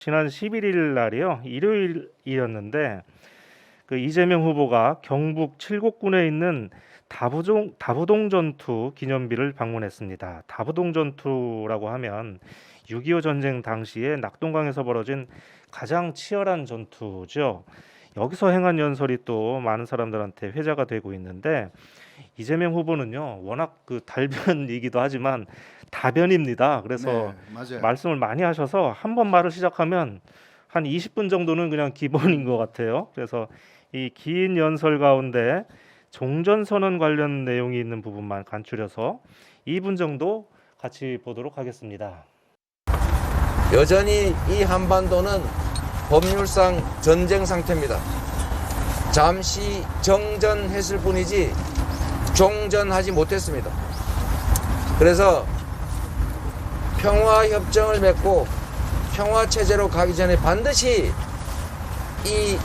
지난 11일 날이요. 일요일이었는데 그 이재명 후보가 경북 칠곡군에 있는 다부동 전투 기념비를 방문했습니다. 다부동 전투라고 하면 6.25 전쟁 당시에 낙동강에서 벌어진 가장 치열한 전투죠. 여기서 행한 연설이 또 많은 사람들한테 회자가 되고 있는데 이재명 후보는요, 워낙 그 달변이기도 하지만 다변입니다. 그래서 네, 맞아요. 말씀을 많이 하셔서 한 번 말을 시작하면 한 20분 정도는 그냥 기본인 것 같아요. 그래서 이 긴 연설 가운데 종전선언 관련 내용이 있는 부분만 간추려서 2분 정도 같이 보도록 하겠습니다. 여전히 이 한반도는 법률상 전쟁 상태입니다. 잠시 정전했을 뿐이지 종전하지 못했습니다. 그래서 평화협정을 맺고 평화체제로 가기 전에 반드시 이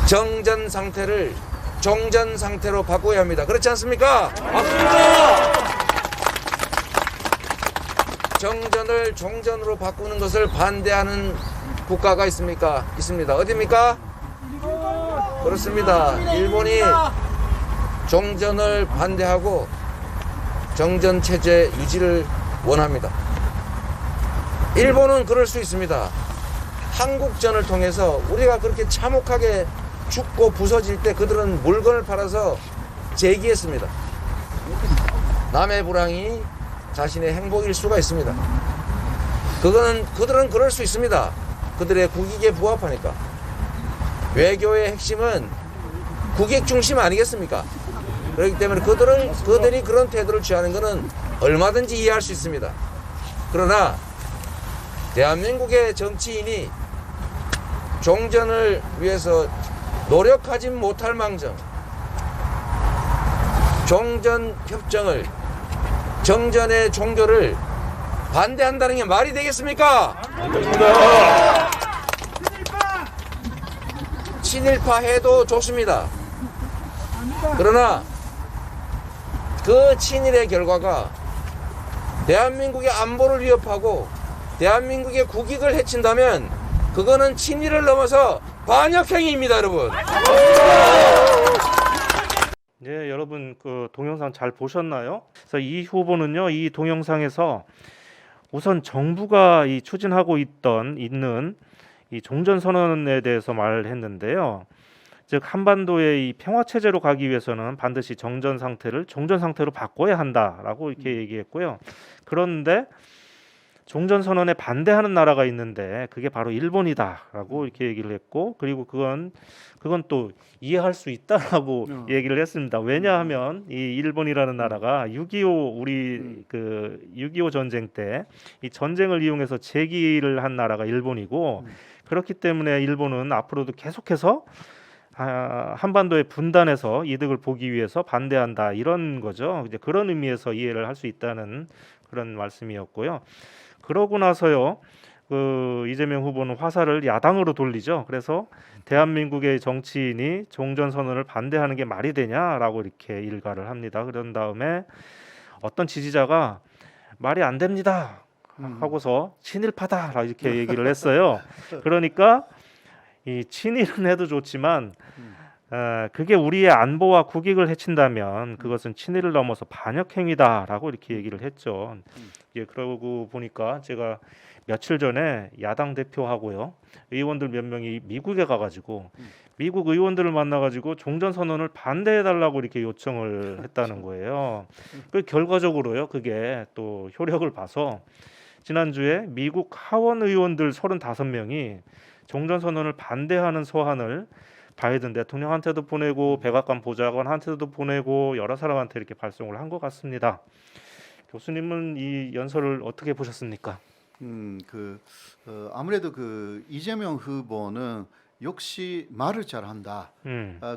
정전 상태를 종전 상태로 바꿔야 합니다. 그렇지 않습니까? 맞습니다. 정전을 종전으로 바꾸는 것을 반대하는 국가가 있습니까? 있습니다. 어디입니까? 그렇습니다. 일본이 종전을 반대하고 정전 체제 유지를 원합니다. 일본은 그럴 수 있습니다. 한국전을 통해서 우리가 그렇게 참혹하게 죽고 부서질 때 그들은 물건을 팔아서 재기했습니다. 남의 불황이 자신의 행복일 수가 있습니다. 그들은 그럴 수 있습니다. 그들의 국익에 부합하니까. 외교의 핵심은 국익 중심 아니겠습니까? 그렇기 때문에 그들이 그런 태도를 취하는 것은 얼마든지 이해할 수 있습니다. 그러나 대한민국의 정치인이 종전을 위해서 노력하지 못할 망정 종전협정을 정전의 종교를 반대한다는 게 말이 되겠습니까? 친일파 해도 좋습니다. 그러나 그 친일의 결과가 대한민국의 안보를 위협하고 대한민국의 국익을 해친다면 그거는 친일을 넘어서 반역행위입니다, 여러분. 네, 여러분 그 동영상 잘 보셨나요? 그래서 이 후보는요, 이 동영상에서 우선 정부가 이 추진하고 있는 이 종전 선언에 대해서 말을 했는데요. 즉 한반도의 이 평화 체제로 가기 위해서는 반드시 종전 상태로 바꿔야 한다라고 이렇게 얘기했고요. 그런데 종전 선언에 반대하는 나라가 있는데 그게 바로 일본이다라고 이렇게 얘기를 했고, 그리고 그건 또 이해할 수 있다라고 얘기를 했습니다. 왜냐하면 이 일본이라는 나라가 6.25 전쟁 때 이 전쟁을 이용해서 재기를 한 나라가 일본이고, 그렇기 때문에 일본은 앞으로도 계속해서 한반도의 분단에서 이득을 보기 위해서 반대한다, 이런 거죠. 이제 그런 의미에서 이해를 할 수 있다는 그런 말씀이었고요. 그러고 나서요, 그 이재명 후보는 화살을 야당으로 돌리죠. 그래서 대한민국의 정치인이 종전 선언을 반대하는 게 말이 되냐라고 이렇게 일갈을 합니다. 그런 다음에 어떤 지지자가 말이 안 됩니다 하고서 친일파다 이렇게 얘기를 했어요. 그러니까 이 친일은 해도 좋지만 그게 우리의 안보와 국익을 해친다면 그것은 친일을 넘어서 반역행위다라고 이렇게 얘기를 했죠. 그러고 보니까 제가 며칠 전에 야당 대표하고요, 의원들 몇 명이 미국에 가가지고 미국 의원들을 만나가지고 종전 선언을 반대해달라고 이렇게 요청을 했다는 거예요. 그 결과적으로요, 그게 또 효력을 봐서 지난주에 미국 하원 의원들 35명이 종전 선언을 반대하는 서한을 바이든 대통령한테도 보내고 백악관 보좌관한테도 보내고 여러 사람한테 이렇게 발송을 한 것 같습니다. 교수님은 이 연설을 어떻게 보셨습니까? 아무래도 이재명 후보는 역시 말을 잘한다.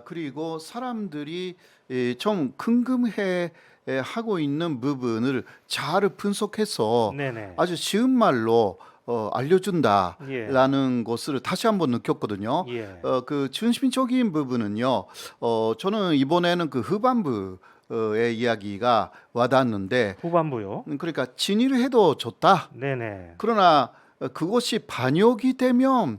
그리고 사람들이 좀 궁금해 하고 있는 부분을 잘 분석해서 네네. 아주 쉬운 말로 알려준다라는 예. 것을 다시 한번 느꼈거든요. 예. 그 중심적인 부분은요. 저는 이번에는 그 후반부의 이야기가 와닿았는데, 후반부요. 그러니까 진위를 해도 좋다. 네네. 그러나 그것이 반역이 되면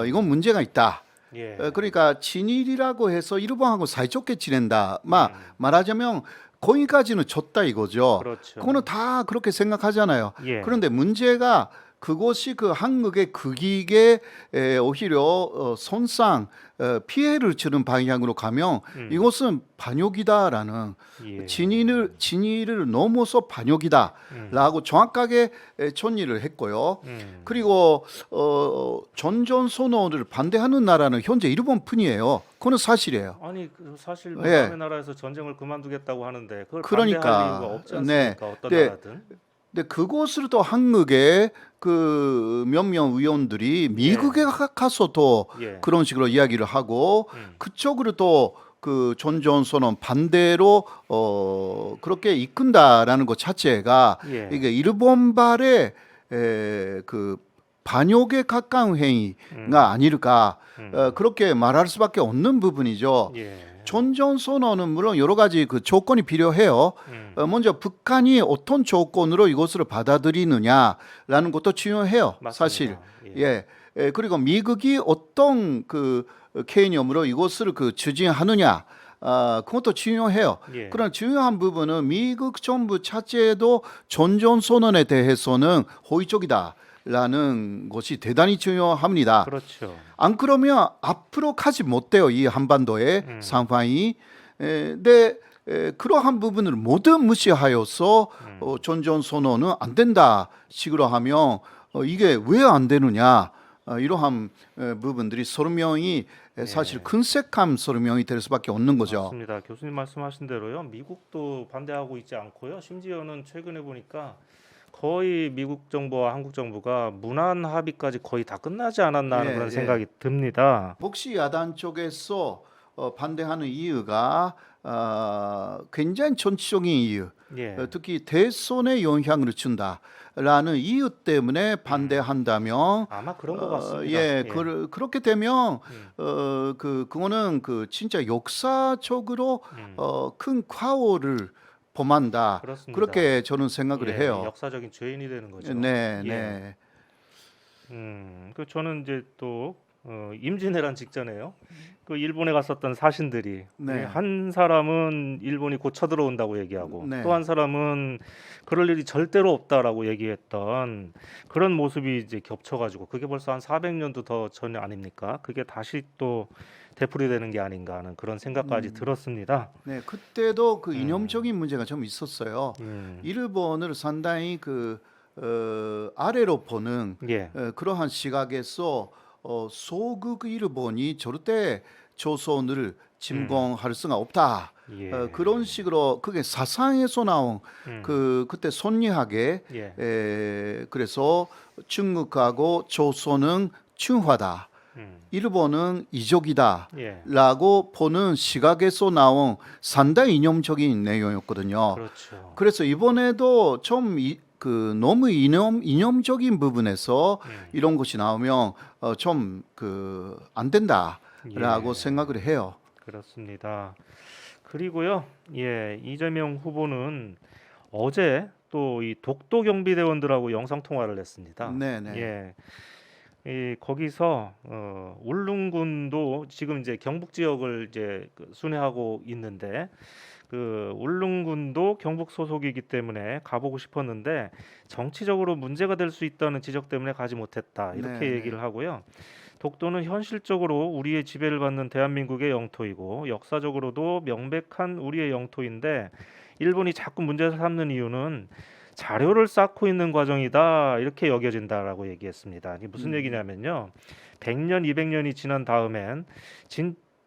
이건 문제가 있다. 예. 그러니까 친일이라고 해서 일본하고 사이좋게 지낸다. 음. 말하자면 거기까지는 졌다 이거죠. 그렇죠. 그거는 다 그렇게 생각하잖아요. 예. 그런데 문제가 그것이 그 한국의 극익에 오히려 손상, 피해를 주는 방향으로 가면 이것은 반역이다라는 예. 진위를 넘어서 반역이다라고 정확하게 촌리를 했고요. 그리고 전전선언을 반대하는 나라는 현재 일본뿐이에요. 그거는 사실이에요. 아니 사실 예. 남의 나라에서 전쟁을 그만두겠다고 하는데 그걸 그러니까, 반대할 이유가 없지 않습니까? 네. 어떤 네. 나라든. 근데 그것을 또 한국의 그 몇몇 의원들이 미국에 가서도 예. 그런 식으로 이야기를 하고 그쪽으로 또 그 전전선언 반대로 그렇게 이끈다라는 것 자체가 예. 이게 일본발의 그 반역에 가까운 행위가 아닐까 그렇게 말할 수밖에 없는 부분이죠. 예. 전전선언은 물론 여러 가지 그 조건이 필요해요. 먼저 북한이 어떤 조건으로 이것을 받아들이느냐라는 것도 중요해요. 맞습니다. 사실. 예. 그리고 미국이 어떤 그 개념으로 이것을 그 추진하느냐. 그것도 중요해요. 예. 그런 중요한 부분은 미국 정부 자체도 전전선언에 대해서는 호의적이다라는 것이 대단히 중요합니다. 그렇죠. 안 그러면 앞으로 가지 못해요. 이 한반도의 상황이. 근데 그러한 부분을 모두 무시하여서 전전선언은 안 된다 식으로 하면 이게 왜 안 되느냐. 이러한 부분들이 설명이 사실 큰색함 설명이 될 수밖에 없는 거죠. 맞습니다. 교수님 말씀하신 대로요. 미국도 반대하고 있지 않고요. 심지어는 최근에 보니까 거의 미국 정부와 한국 정부가 문안 합의까지 거의 다 끝나지 않았나 하는 예, 그런 예. 생각이 듭니다. 혹시 야당 쪽에서 반대하는 이유가 굉장히 전치적인 이유, 예. 특히 대선에 영향을 준다라는 이유 때문에 반대한다면 아마 그런 것 같습니다. 그렇게 되면 그거는 그 진짜 역사적으로 큰 과오를 범한다. 그렇습니다. 그렇게 저는 생각을 예, 해요. 역사적인 죄인이 되는 거죠. 네, 예. 네. 그 저는 이제 또 임진왜란 직전에요. 그 일본에 갔었던 사신들이 네. 한 사람은 일본이 곧 쳐들어온다고 얘기하고 네. 또 한 사람은 그럴 일이 절대로 없다라고 얘기했던 그런 모습이 이제 겹쳐가지고 그게 벌써 한 400년도 더 전 아닙니까? 그게 다시 또 되풀이되는 게 아닌가 하는 그런 생각까지 들었습니다. 네, 그때도 그 이념적인 문제가 좀 있었어요. 일본을 상당히 그 아래로 보는 예, 그러한 시각에서 소국 일본이 절대 조선을 침공할 수가 없다. 예, 그런 식으로 그게 사상에서 나온 그때 선리하게 그래서 중국하고 조선은 중화다. 일본은 이족이다. 예, 라고 보는 시각에서 나온 상당히 이념적인 내용이었거든요. 그렇죠. 그래서 이번에도 좀 너무 이념적인 부분에서 이런 것이 나오면 좀 안 된다라고 생각을 해요. 그렇습니다. 그리고요, 이재명 후보는 어제 또 이 독도 경비대원들하고 영상 통화를 했습니다. 네네. 거기서 울릉군도 지금 이제 경북 지역을 이제 순회하고 있는데 그 울릉군도 경북 소속이기 때문에 가보고 싶었는데 정치적으로 문제가 될 수 있다는 지적 때문에 가지 못했다 이렇게 네네. 얘기를 하고요. 독도는 현실적으로 우리의 지배를 받는 대한민국의 영토이고 역사적으로도 명백한 우리의 영토인데 일본이 자꾸 문제 삼는 이유는 자료를 쌓고 있는 과정이다 이렇게 여겨진다라고 얘기했습니다. 이게 무슨 얘기냐면요. 100년, 200년이 지난 다음엔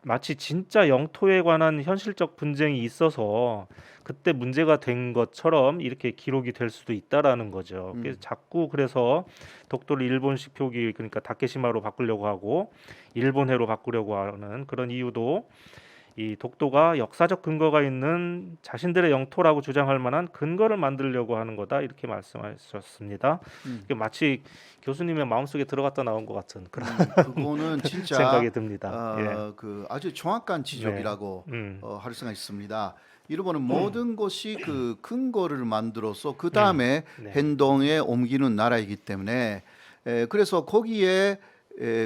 마치 진짜 영토에 관한 현실적 분쟁이 있어서 그때 문제가 된 것처럼 이렇게 기록이 될 수도 있다라는 거죠. 그래서 자꾸 그래서 독도를 일본식 표기 그러니까 다케시마로 바꾸려고 하고 일본해로 바꾸려고 하는 그런 이유도 이 독도가 역사적 근거가 있는 자신들의 영토라고 주장할 만한 근거를 만들려고 하는 거다 이렇게 말씀하셨습니다. 이게 마치 교수님의 마음속에 들어갔다 나온 것 같은 그런 그거는 진짜 생각이 듭니다. 그 아주 정확한 지적이라고 할 수가 있습니다. 일본은 모든 것이 그 근거를 만들어서 그 다음에 네. 행동에 옮기는 나라이기 때문에 그래서 거기에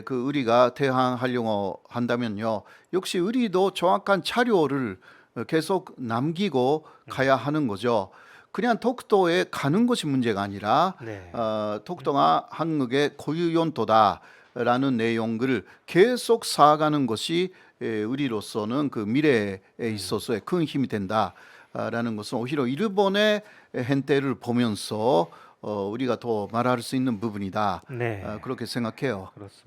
그 우리가 대항하려고 한다면요. 역시 우리도 정확한 자료를 계속 남기고 가야 하는 거죠. 그냥 독도에 가는 것이 문제가 아니라 네. 독도가 한국의 고유 영토다라는 내용을 계속 쌓아가는 것이 우리로서는 그 미래에 있어서의 큰 힘이 된다라는 것은 오히려 일본의 행태를 보면서 우리가 더 말할 수 있는 부분이다. 네. 그렇게 생각해요. 그렇습니다.